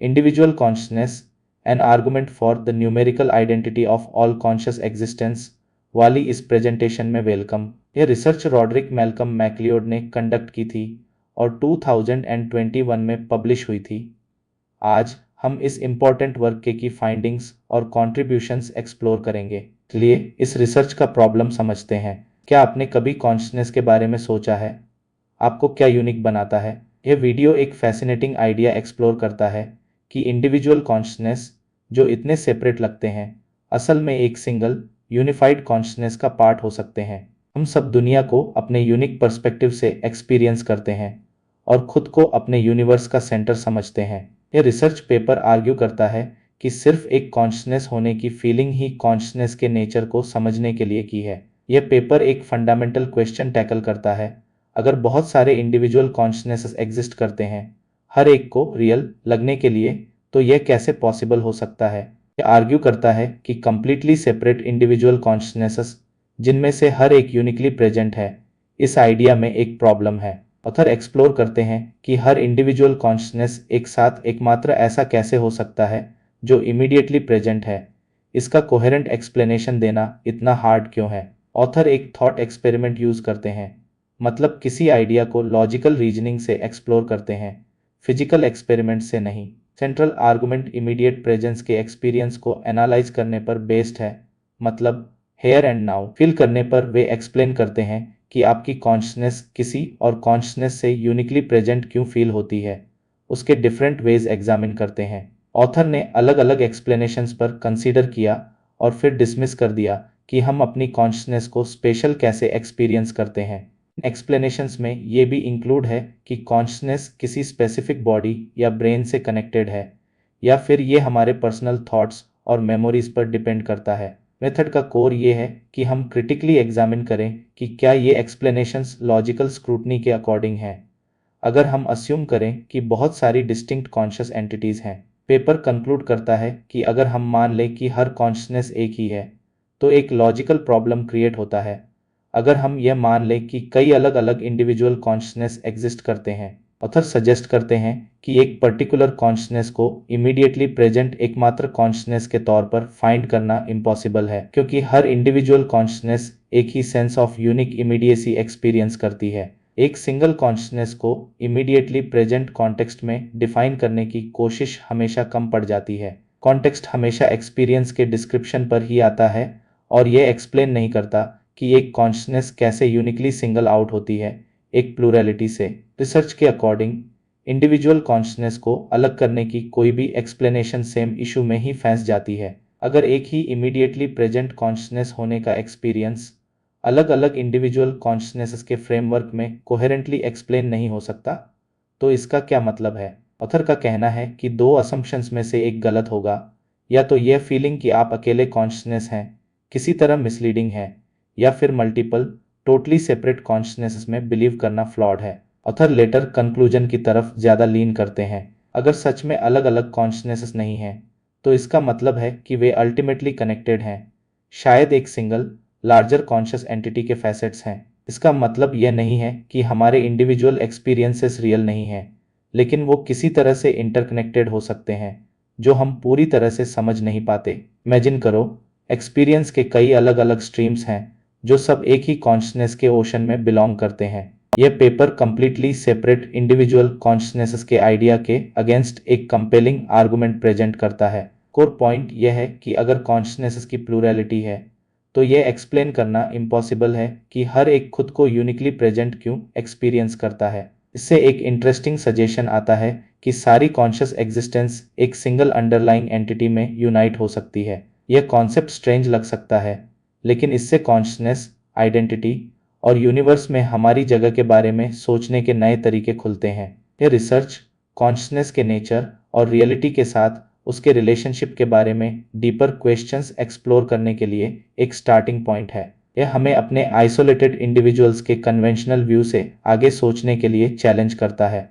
Individual consciousness an argument for the numerical identity of all conscious existence वाली इस presentation में welcome. यह research Roderick Malcolm MacLeod ने conduct की थी और 2021 में पब्लिश हुई थी। आज हम इस इम्पॉर्टेंट वर्क की फाइंडिंग्स और कॉन्ट्रीब्यूशंस एक्सप्लोर करेंगे। चलिए इस रिसर्च का प्रॉब्लम समझते हैं। क्या आपने कभी कॉन्शसनेस के बारे में सोचा है? आपको क्या यूनिक बनाता है? यह वीडियो एक फैसिनेटिंग आइडिया एक्सप्लोर करता है कि इंडिविजुअल कॉन्शसनेस जो इतने सेपरेट लगते हैं असल में एक सिंगल यूनिफाइड कॉन्शसनेस का पार्ट हो सकते हैं। हम सब दुनिया को अपने यूनिक पर्सपेक्टिव से एक्सपीरियंस करते हैं और खुद को अपने यूनिवर्स का सेंटर समझते हैं। यह रिसर्च पेपर आर्ग्यू करता है कि सिर्फ एक कॉन्शसनेस होने की फीलिंग ही कॉन्शसनेस के नेचर को समझने के लिए की है। यह पेपर एक फंडामेंटल क्वेश्चन टैकल करता है, अगर बहुत सारे इंडिविजुअल कॉन्शसनेस एग्जिस्ट करते हैं हर एक को रियल लगने के लिए, तो यह कैसे पॉसिबल हो सकता है? यह आर्ग्यू करता है कि कंप्लीटली सेपरेट इंडिविजुअल कॉन्शसनेस जिनमें से हर एक यूनिकली प्रेजेंट है, इस आइडिया में एक प्रॉब्लम है। ऑथर एक्सप्लोर करते हैं कि हर इंडिविजुअल कॉन्शसनेस एक साथ एकमात्र ऐसा कैसे हो सकता है जो इमीडिएटली प्रेजेंट है। इसका कोहेरेंट एक्सप्लेनेशन देना इतना हार्ड क्यों है? ऑथर एक थॉट एक्सपेरिमेंट यूज करते हैं, मतलब किसी आइडिया को लॉजिकल रीजनिंग से एक्सप्लोर करते हैं, फिजिकल एक्सपेरिमेंट से नहीं। सेंट्रल आर्गुमेंट इमीडिएट प्रेजेंस के एक्सपीरियंस को एनालाइज करने पर बेस्ड है, मतलब हेयर एंड नाउ फील करने पर वे एक्सप्लेन करते हैं कि आपकी कॉन्शसनेस किसी और कॉन्शसनेस से यूनिकली प्रेजेंट क्यों फील होती है। उसके डिफरेंट वेज एग्जामिन करते हैं। ऑथर ने अलग अलग एक्सप्लेनेशंस पर कंसीडर किया और फिर डिसमिस कर दिया कि हम अपनी कॉन्शसनेस को स्पेशल कैसे एक्सपीरियंस करते हैं। एक्सप्लेनेशंस में ये भी इंक्लूड है कि कॉन्शसनेस किसी स्पेसिफिक बॉडी या ब्रेन से कनेक्टेड है या फिर ये हमारे पर्सनल थॉट्स और मेमोरीज पर डिपेंड करता है। मेथड का कोर ये है कि हम क्रिटिकली एग्जामिन करें कि क्या ये एक्सप्लेनेशंस लॉजिकल स्क्रूटनी के अकॉर्डिंग हैं। अगर हम अस्यूम करें कि बहुत सारी डिस्टिंक्ट कॉन्शियस एंटिटीज हैं, पेपर कंक्लूड करता है कि अगर हम मान लें कि हर कॉन्शसनेस एक ही है, तो एक लॉजिकल प्रॉब्लम क्रिएट होता है। अगर हम यह मान लें कि कई अलग अलग इंडिविजुअल कॉन्शसनेस एग्जिस्ट करते हैं, ऑथर सजेस्ट करते हैं कि एक पर्टिकुलर कॉन्शसनेस को इमीडिएटली प्रेजेंट एकमात्र कॉन्शसनेस के तौर पर फाइंड करना इम्पॉसिबल है, क्योंकि हर इंडिविजुअल कॉन्शसनेस एक ही sense of unique immediacy experience करती है। एक सिंगल कॉन्शसनेस को इमीडिएटली प्रेजेंट कॉन्टेक्स्ट में डिफाइन करने की कोशिश हमेशा कम पड़ जाती है। कॉन्टेक्स्ट हमेशा एक्सपीरियंस के डिस्क्रिप्शन पर ही आता है और यह एक्सप्लेन नहीं करता कि एक कॉन्शसनेस कैसे यूनिकली सिंगल आउट होती है एक प्लूरैलिटी से। रिसर्च के अकॉर्डिंग इंडिविजुअल कॉन्शसनेस को अलग करने की कोई भी एक्सप्लेनेशन सेम इशू में ही फंस जाती है। अगर एक ही इमीडिएटली प्रेजेंट कॉन्शसनेस होने का एक्सपीरियंस अलग अलग इंडिविजुअल कॉन्शसनेस के फ्रेमवर्क में कोहेरेंटली एक्सप्लेन नहीं हो सकता, तो इसका क्या मतलब है? ऑथर का कहना है कि दो असम्पशंस में से एक गलत होगा। या तो यह फीलिंग कि आप अकेले कॉन्शसनेस हैं किसी तरह मिसलीडिंग है, या फिर मल्टीपल टोटली सेपरेट कॉन्शसनेस में बिलीव करना फ्लॉड है। ऑथर लेटर कंक्लूजन की तरफ ज़्यादा लीन करते हैं। अगर सच में अलग अलग कॉन्शसनेस नहीं हैं, तो इसका मतलब है कि वे अल्टीमेटली कनेक्टेड हैं, शायद एक सिंगल लार्जर कॉन्शियस एंटिटी के फैसेट्स हैं। इसका मतलब यह नहीं है कि हमारे इंडिविजुअल एक्सपीरियंसेस रियल नहीं हैं, लेकिन वो किसी तरह से इंटरकनेक्टेड हो सकते हैं जो हम पूरी तरह से समझ नहीं पाते। इमेजिन करो, एक्सपीरियंस के कई अलग अलग स्ट्रीम्स हैं जो सब एक ही कॉन्शसनेस के ओशन में बिलोंग करते हैं। यह paper completely separate individual consciousness के आइडिया के अगेंस्ट एक कंपेलिंग आर्गुमेंट प्रेजेंट करता है। कोर पॉइंट यह है कि अगर कॉन्शसनेस की प्लूरैलिटी है, तो यह एक्सप्लेन करना इम्पॉसिबल है कि हर एक खुद को यूनिकली प्रेजेंट क्यों एक्सपीरियंस करता है। इससे एक इंटरेस्टिंग सजेशन आता है कि सारी कॉन्शियस एग्जिस्टेंस एक सिंगल अंडरलाइंग एंटिटी में यूनाइट हो सकती है। यह कॉन्सेप्ट स्ट्रेंज लग सकता है, लेकिन इससे कॉन्शसनेस, आइडेंटिटी और यूनिवर्स में हमारी जगह के बारे में सोचने के नए तरीके खुलते हैं। यह रिसर्च कॉन्शसनेस के नेचर और रियलिटी के साथ उसके रिलेशनशिप के बारे में डीपर क्वेश्चंस एक्सप्लोर करने के लिए एक स्टार्टिंग पॉइंट है। यह हमें अपने आइसोलेटेड इंडिविजुअल्स के कन्वेंशनल व्यू से आगे सोचने के लिए चैलेंज करता है।